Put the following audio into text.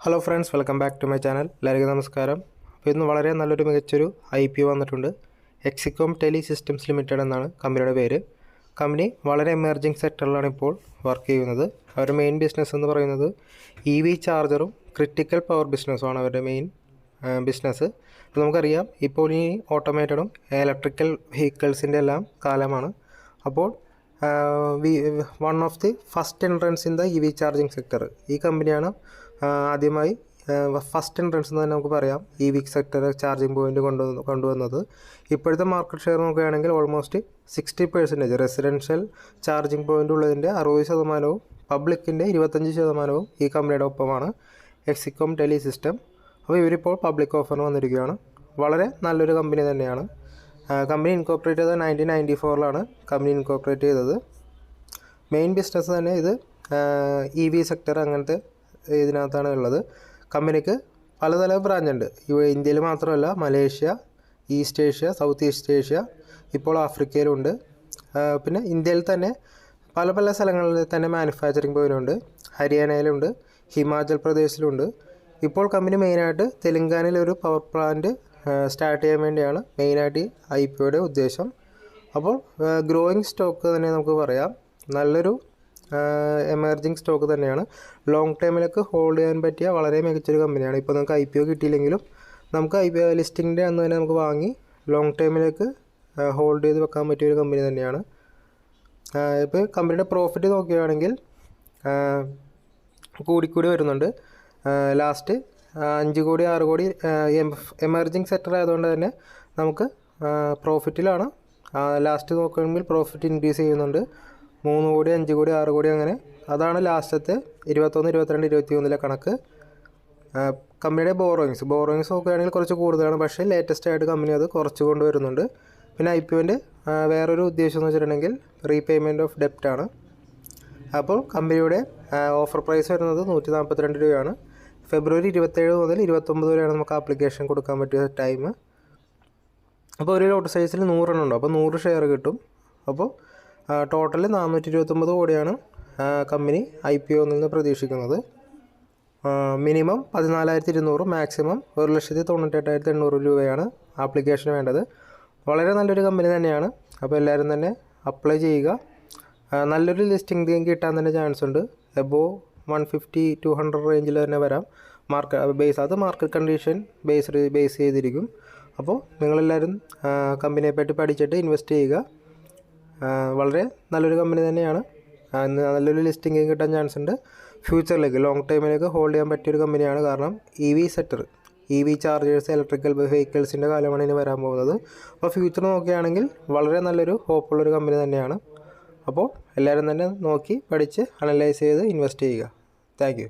Hello friends, welcome back to my channel. എല്ലാവർക്കും നമസ്കാരം. അപ്പോൾ ഇന്ന് വളരെ നല്ലൊരു മികച്ചൊരു IPO വന്നിട്ടുണ്ട്. എക്സിക്കോം ടെലി സിസ്റ്റംസ് ലിമിറ്റഡ് എന്നാണ് കമ്പനിയുടെ പേര്. കമ്പനി വളരെ എമർജിങ് സെക്ടറിലാണ് ഇപ്പോൾ വർക്ക് ചെയ്യുന്നത്. അവരുടെ മെയിൻ ബിസിനസ് എന്ന് പറയുന്നത് EV ചാർജറും ക്രിട്ടിക്കൽ പവർ ബിസിനസ്സുമാണ് അവരുടെ മെയിൻ ബിസിനസ്. അപ്പോൾ നമുക്കറിയാം, ഇപ്പോൾ ഈ ഓട്ടോമേറ്റഡും ഇലക്ട്രിക്കൽ വെഹിക്കിൾസിൻ്റെ എല്ലാം കാലമാണ്. അപ്പോൾ one of the first entrance in the EV charging sector ഈ കമ്പനിയാണ് ആദ്യമായി ഫസ്റ്റ് എൻട്രൻസ് എന്ന് തന്നെ നമുക്ക് പറയാം EV സെക്ടർ ചാർജിങ് പോയിൻ്റ് കൊണ്ടുവന്നത്. ഇപ്പോഴത്തെ മാർക്കറ്റ് ഷെയർ നോക്കുകയാണെങ്കിൽ ഓൾമോസ്റ്റ് 60% റെസിഡൻഷ്യൽ ചാർജിങ് പോയിൻ്റ് ഉള്ളതിൻ്റെ 60%, പബ്ലിക്കിൻ്റെ 25% ഈ കമ്പനിയുടെ ഒപ്പമാണ് എക്സിക്കോം ടെലി സിസ്റ്റം. അപ്പോൾ ഇവരിപ്പോൾ പബ്ലിക് ഓഫറിന് വന്നിരിക്കുകയാണ്. വളരെ നല്ലൊരു കമ്പനി തന്നെയാണ്. കമ്പനി ഇൻകോർപ്പറേറ്റ് ചെയ്തത് 1994 കമ്പനി ഇൻകോർപ്പറേറ്റ് ചെയ്തത്. മെയിൻ ബിസിനസ് തന്നെ ഇത് EV സെക്ടർ അങ്ങനത്തെ ഇതിനകത്താണ് ഉള്ളത്. കമ്പനിക്ക് പലതര ബ്രാഞ്ചുണ്ട്. ഇന്ത്യയിൽ മാത്രമല്ല, Malaysia, east Asia, south east Asia, ഇപ്പോൾ ആഫ്രിക്കയിലുണ്ട്. പിന്നെ ഇന്ത്യയിൽ തന്നെ പല പല സ്ഥലങ്ങളിൽ തന്നെ മാനുഫാക്ചറിങ് പോയിൻ്റുണ്ട്. ഹരിയാനയിലുണ്ട്, ഹിമാചൽ പ്രദേശിലുണ്ട്. ഇപ്പോൾ കമ്പനി മെയിനായിട്ട് തെലങ്കാനയിലൊരു പവർ പ്ലാന്റ് സ്റ്റാർട്ട് ചെയ്യാൻ വേണ്ടിയാണ് മെയിനായിട്ട് IPOയുടെ ഉദ്ദേശം. അപ്പോൾ ഗ്രോയിങ് സ്റ്റോക്ക് തന്നെ നമുക്ക് പറയാം. നല്ലൊരു എമർജിങ് സ്റ്റോക്ക് തന്നെയാണ്. ലോങ് ടൈമിലേക്ക് ഹോൾഡ് ചെയ്യാൻ പറ്റിയ വളരെ മികച്ചൊരു കമ്പനിയാണ്. ഇപ്പോൾ നമുക്ക് IPO കിട്ടിയില്ലെങ്കിലും നമുക്ക് IPO ലിസ്റ്റിങ്ങിൻ്റെ അന്ന് തന്നെ നമുക്ക് വാങ്ങി ലോങ് ടൈമിലേക്ക് ഹോൾഡ് ചെയ്ത് വെക്കാൻ പറ്റിയൊരു കമ്പനി തന്നെയാണ്. ഇപ്പോൾ കമ്പനിയുടെ പ്രോഫിറ്റ് നോക്കുകയാണെങ്കിൽ കൂടിക്കൂടി വരുന്നുണ്ട്. ലാസ്റ്റ് 5 കോടി 6 കോടി എമർജിങ് സെക്ടർ ആയതുകൊണ്ട് തന്നെ നമുക്ക് പ്രോഫിറ്റിലാണ്. ലാസ്റ്റ് നോക്കുകയാണെങ്കിൽ പ്രോഫിറ്റ് ഇൻക്രീസ് ചെയ്യുന്നുണ്ട്. 3 കോടി 5 കോടി 6 കോടി അങ്ങനെ. അതാണ് ലാസ്റ്റത്തെ 21, 22, 23 കണക്ക്. കമ്പനിയുടെ ബോറോയിങ്സ് നോക്കുകയാണെങ്കിൽ കുറച്ച് കൂടുതലാണ്. പക്ഷേ ലേറ്റസ്റ്റ് ആയിട്ട് കമ്പനി അത് കുറച്ച് കൊണ്ടുവരുന്നുണ്ട്. പിന്നെ IPOൻ്റെ വേറൊരു ഉദ്ദേശം എന്ന് വെച്ചിട്ടുണ്ടെങ്കിൽ റീപേയ്മെൻറ്റ് ഓഫ് ഡെപ്റ്റാണ്. അപ്പോൾ കമ്പനിയുടെ ഓഫർ പ്രൈസ് വരുന്നത് 142 രൂപയാണ്. ഫെബ്രുവരി 27 മുതൽ 29 വരെയാണ് നമുക്ക് ആപ്ലിക്കേഷൻ കൊടുക്കാൻ പറ്റിയ ടൈം. അപ്പോൾ ഒരു ലോട്ട് സൈസിൽ 100 എണ്ണം ഉണ്ട്. അപ്പോൾ 100 ഷെയർ കിട്ടും. അപ്പോൾ ടോട്ടൽ 429 കോടിയാണ് കമ്പനി IPO നിന്ന് പ്രതീക്ഷിക്കുന്നത്. മിനിമം 14,200, മാക്സിമം 1,98,800 രൂപയാണ് ആപ്ലിക്കേഷന് വേണ്ടത്. വളരെ നല്ലൊരു കമ്പനി തന്നെയാണ്. അപ്പോൾ എല്ലാവരും തന്നെ അപ്ലൈ ചെയ്യുക. നല്ലൊരു ലിസ്റ്റിംഗ് കിട്ടാൻ തന്നെ ചാൻസ് ഉണ്ട്. എബോവ് 150-200 റേഞ്ചിൽ തന്നെ വരാം. മാർക്കറ്റ് കണ്ടീഷൻ ബേസ് ചെയ്തിരിക്കും. അപ്പോൾ നിങ്ങളെല്ലാവരും കമ്പനിയെപ്പറ്റി പഠിച്ചിട്ട് ഇൻവെസ്റ്റ് ചെയ്യുക. വളരെ നല്ലൊരു കമ്പനി തന്നെയാണ്. നല്ലൊരു ലിസ്റ്റിംഗ് കിട്ടാൻ ചാൻസ് ഉണ്ട്. ഫ്യൂച്ചറിലേക്ക് ലോങ് ടൈമിലേക്ക് ഹോൾഡ് ചെയ്യാൻ പറ്റിയൊരു കമ്പനിയാണ്. കാരണം EV sector, EV chargers, electrical വെഹിക്കിൾസിൻ്റെ കാലമാണ് ഇനി വരാൻ പോകുന്നത്. അപ്പോൾ ഫ്യൂച്ചർ നോക്കുകയാണെങ്കിൽ വളരെ നല്ലൊരു ഹോപ്പുള്ളൊരു കമ്പനി തന്നെയാണ്. അപ്പോൾ എല്ലാവരും തന്നെ നോക്കി പഠിച്ച് അനലൈസ് ചെയ്ത് ഇൻവെസ്റ്റ് ചെയ്യുക. Thank you.